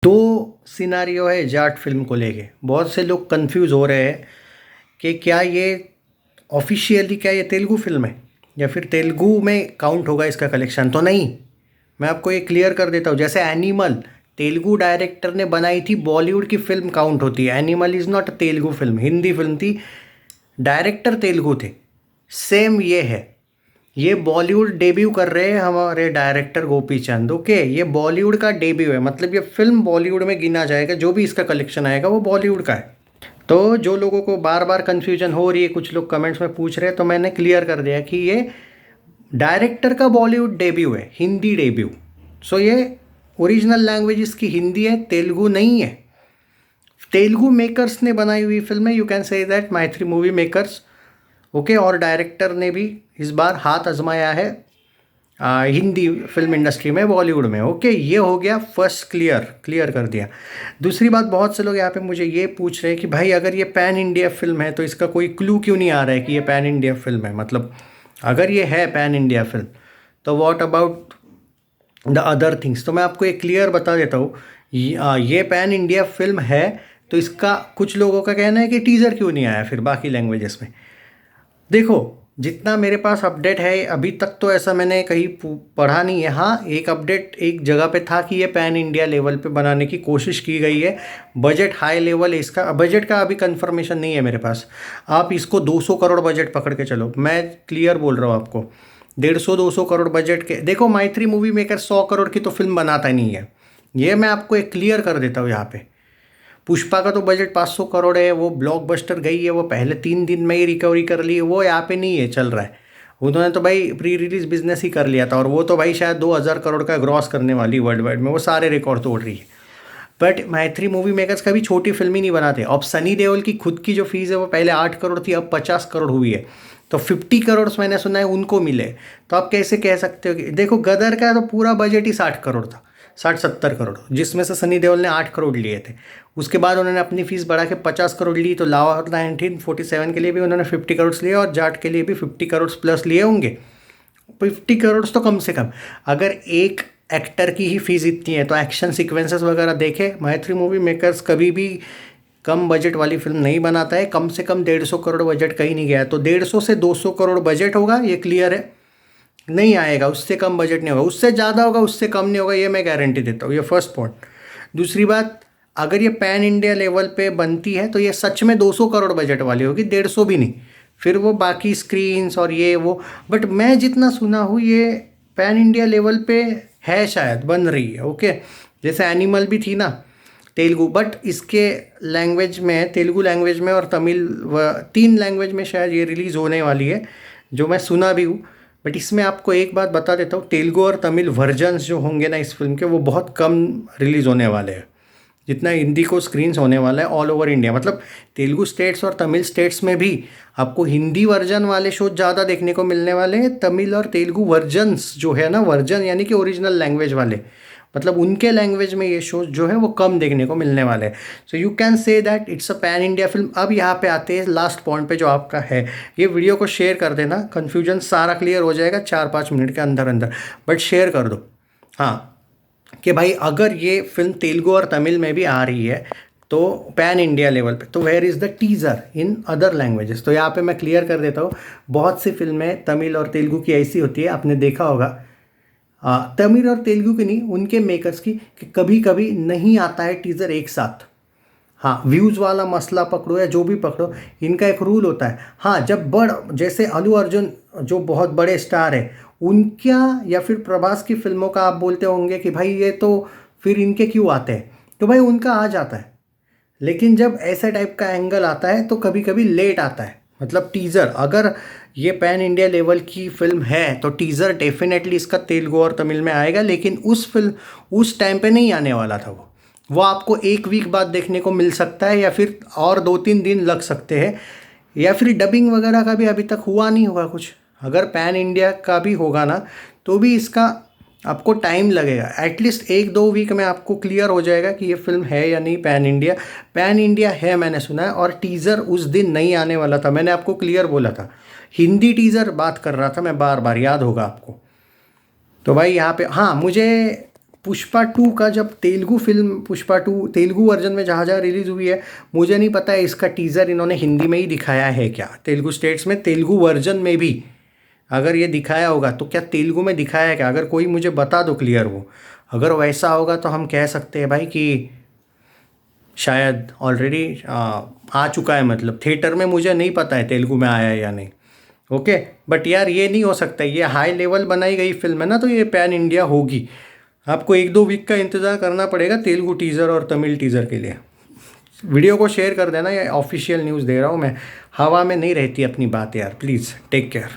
दो सिनारियो है जाट फिल्म को लेके। बहुत से लोग कंफ्यूज हो रहे हैं कि क्या ये ऑफिशियली क्या ये तेलुगु फिल्म है या फिर तेलुगु में काउंट होगा इसका कलेक्शन। तो नहीं, मैं आपको ये क्लियर कर देता हूँ। जैसे एनिमल तेलुगु डायरेक्टर ने बनाई थी, बॉलीवुड की फिल्म काउंट होती है। Animal is not a Telugu film, Hindi film थी, डायरेक्टर तेलुगु थे। सेम ये है, ये बॉलीवुड डेब्यू कर रहे हैं हमारे डायरेक्टर गोपी चंद। ओके, ये बॉलीवुड का डेब्यू है, मतलब ये फिल्म बॉलीवुड में गिना जाएगा। जो भी इसका कलेक्शन आएगा वो बॉलीवुड का है। तो जो लोगों को बार बार कन्फ्यूजन हो रही है, कुछ लोग कमेंट्स में पूछ रहे हैं, तो मैंने क्लियर कर दिया कि ये डायरेक्टर का बॉलीवुड डेब्यू है, हिंदी डेब्यू। सो ये ओरिजिनल लैंग्वेज इसकी हिंदी है, तेलुगु नहीं है। तेलुगु मेकर्स ने बनाई हुई फिल्म है, you can say that Maithili movie makers. Okay, और डायरेक्टर ने भी इस बार हाथ आजमाया है हिंदी फिल्म इंडस्ट्री में, बॉलीवुड में। ओके, ये हो गया फर्स्ट, क्लियर कर दिया। दूसरी बात, बहुत से लोग यहाँ पे मुझे ये पूछ रहे हैं कि भाई अगर ये पैन इंडिया फिल्म है तो इसका कोई क्लू क्यों नहीं आ रहा है कि ये पैन इंडिया फिल्म है। मतलब अगर ये है पैन इंडिया फिल्म तो what about the other things. तो मैं आपको एक क्लियर बता देता हूँ, ये पैन इंडिया फिल्म है तो इसका कुछ लोगों का कहना है कि टीज़र क्यों नहीं आया फिर बाकी लैंग्वेजेस में। देखो, जितना मेरे पास अपडेट है अभी तक तो ऐसा मैंने कहीं पढ़ा नहीं है। हाँ, एक अपडेट एक जगह पे था कि ये पैन इंडिया लेवल पे बनाने की कोशिश की गई है, बजट हाई लेवल है इसका। बजट का अभी कंफर्मेशन नहीं है मेरे पास। आप इसको 200 करोड़ बजट पकड़ के चलो, मैं क्लियर बोल रहा हूँ आपको। 150-200 करोड़ बजट के, देखो मैत्री मूवी मेकर 100 करोड़ की तो फिल्म बनाता नहीं है। ये मैं आपको एक क्लियर कर देता हूँ यहाँ पे। पुष्पा का तो बजट 500 करोड़ है, वो ब्लॉकबस्टर गई है, वो पहले 3 दिन में ही रिकवरी कर ली है, वो यहाँ पे नहीं है, चल रहा है। उन्होंने तो भाई प्री रिलीज बिजनेस ही कर लिया था, और वो तो भाई शायद 2000 करोड़ का ग्रॉस करने वाली वर्ल्ड वाइड में, वो सारे रिकॉर्ड तोड़ रही है। बट मैत्री मूवी मेकर्स कभी छोटी फिल्म ही नहीं बनाते। अब सनी देओल की खुद की जो फीस है वो पहले 8 करोड़ थी, अब 50 करोड़ हुई है। तो 50 करोड़ मैंने सुना है उनको मिले। तो आप कैसे कह सकते हो कि देखो, गदर का तो पूरा बजट ही 60 करोड़ था, 60-70 करोड़, जिसमें से सनी देओल ने 8 करोड़ लिए थे। उसके बाद उन्होंने अपनी फीस बढ़ा के 50 करोड़ ली। तो लाहौर 1947 के लिए भी उन्होंने 50 करोड़ लिए, और जाट के लिए भी 50 करोड़ प्लस लिए होंगे। 50 करोड़ तो कम से कम, अगर एक एक्टर की ही फीस इतनी है तो एक्शन सीक्वेंसेस वगैरह देखे। मैत्री मूवी मेकर्स कभी भी कम बजट वाली फिल्म नहीं बनाता है। कम से कम 150 करोड़ बजट कहीं नहीं गया है। तो 150 से 200 करोड़ बजट होगा, ये क्लियर है। नहीं आएगा, उससे कम बजट नहीं होगा, उससे ज़्यादा होगा, उससे कम नहीं होगा, ये मैं गारंटी देता हूँ। ये फर्स्ट पॉइंट। दूसरी बात, अगर ये पैन इंडिया लेवल पे बनती है तो ये सच में 200 करोड़ बजट वाली होगी, 150 भी नहीं। फिर वो बाकी स्क्रीन्स और ये वो, बट मैं जितना सुना हूँ ये पैन इंडिया लेवल पे है, शायद बन रही है। ओके, जैसे एनिमल भी थी ना तेलुगु, बट इसके लैंग्वेज में, तेलुगु लैंग्वेज में और तमिल, 3 लैंग्वेज में शायद ये रिलीज़ होने वाली है, जो मैं सुना भी हूँ। बट इसमें आपको एक बात बता देता हूँ, तेलुगु और तमिल वर्जन्स जो होंगे ना इस फिल्म के, वो बहुत कम रिलीज़ होने वाले हैं, जितना हिंदी को स्क्रीन्स होने वाला है ऑल ओवर इंडिया। मतलब तेलुगु स्टेट्स और तमिल स्टेट्स में भी आपको हिंदी वर्जन वाले शो ज़्यादा देखने को मिलने वाले हैं। तमिल और तेलुगु वर्जन्स जो है ना, वर्जन यानी कि ओरिजिनल लैंग्वेज वाले, मतलब उनके लैंग्वेज में ये शोज जो है वो कम देखने को मिलने वाले हैं। So you can say that it's a pan India film. अब यहाँ पे आते हैं लास्ट पॉइंट पे जो आपका है, ये वीडियो को शेयर कर देना, कन्फ्यूजन सारा क्लियर हो जाएगा 4-5 मिनट के अंदर अंदर, बट शेयर कर दो। हाँ, कि भाई अगर ये फिल्म तेलुगु और तमिल में भी आ रही है तो पैन इंडिया लेवल पे, तो where is the teaser in other languages. तो यहाँ पे मैं क्लियर कर देता हूँ, बहुत सी फिल्में तमिल और तेलुगु की ऐसी होती है, आपने देखा होगा, तमिल और तेलुगु की नहीं, उनके मेकर्स की, कि कभी कभी नहीं आता है टीज़र एक साथ। हाँ, व्यूज़ वाला मसला पकड़ो या जो भी पकड़ो, इनका एक रूल होता है। हाँ, जब जैसे अल्लू अर्जुन जो बहुत बड़े स्टार है, उनका या फिर प्रभास की फिल्मों का आप बोलते होंगे कि भाई ये तो फिर इनके क्यों आते हैं, तो भाई उनका आ जाता है। लेकिन जब ऐसा टाइप का एंगल आता है तो कभी कभी लेट आता है। मतलब टीज़र, अगर ये पैन इंडिया लेवल की फिल्म है तो टीज़र डेफिनेटली इसका तेलुगु और तमिल में आएगा, लेकिन उस टाइम पे नहीं आने वाला था। वो आपको 1 वीक बाद देखने को मिल सकता है, या फिर और 2-3 दिन लग सकते हैं, या फिर डबिंग वगैरह का भी अभी तक हुआ नहीं होगा कुछ। अगर पैन इंडिया का भी होगा ना तो भी इसका आपको टाइम लगेगा, एटलीस्ट 1-2 वीक में आपको क्लियर हो जाएगा कि ये फिल्म है या नहीं पैन इंडिया। पैन इंडिया है मैंने सुना है, और टीज़र उस दिन नहीं आने वाला था, मैंने आपको क्लियर बोला था। हिंदी टीज़र बात कर रहा था मैं बार बार, याद होगा आपको। तो भाई यहाँ पे हाँ, मुझे पुष्पा 2 का जब तेलुगु फिल्म पुष्पा 2 तेलुगु वर्जन में जहाँ जहाँ रिलीज़ हुई है, मुझे नहीं पता है इसका टीज़र इन्होंने हिंदी में ही दिखाया है क्या, तेलुगु स्टेट्स में तेलुगु वर्जन में भी अगर ये दिखाया होगा तो क्या तेलुगु में दिखाया है क्या, अगर कोई मुझे बता दो क्लियर वो। अगर वैसा होगा तो हम कह सकते हैं भाई कि शायद ऑलरेडी आ चुका है, मतलब थिएटर में मुझे नहीं पता है तेलुगु में आया है या नहीं। ओके, बट यार ये नहीं हो सकता, ये हाई लेवल बनाई गई फिल्म है ना, तो ये पैन इंडिया होगी। आपको 1-2 वीक का इंतज़ार करना पड़ेगा तेलुगु टीज़र और तमिल टीज़र के लिए। वीडियो को शेयर कर देना, ये ऑफिशियल न्यूज़ दे रहा हूँ मैं, हवा में नहीं रहती अपनी बात यार, प्लीज़ टेक केयर।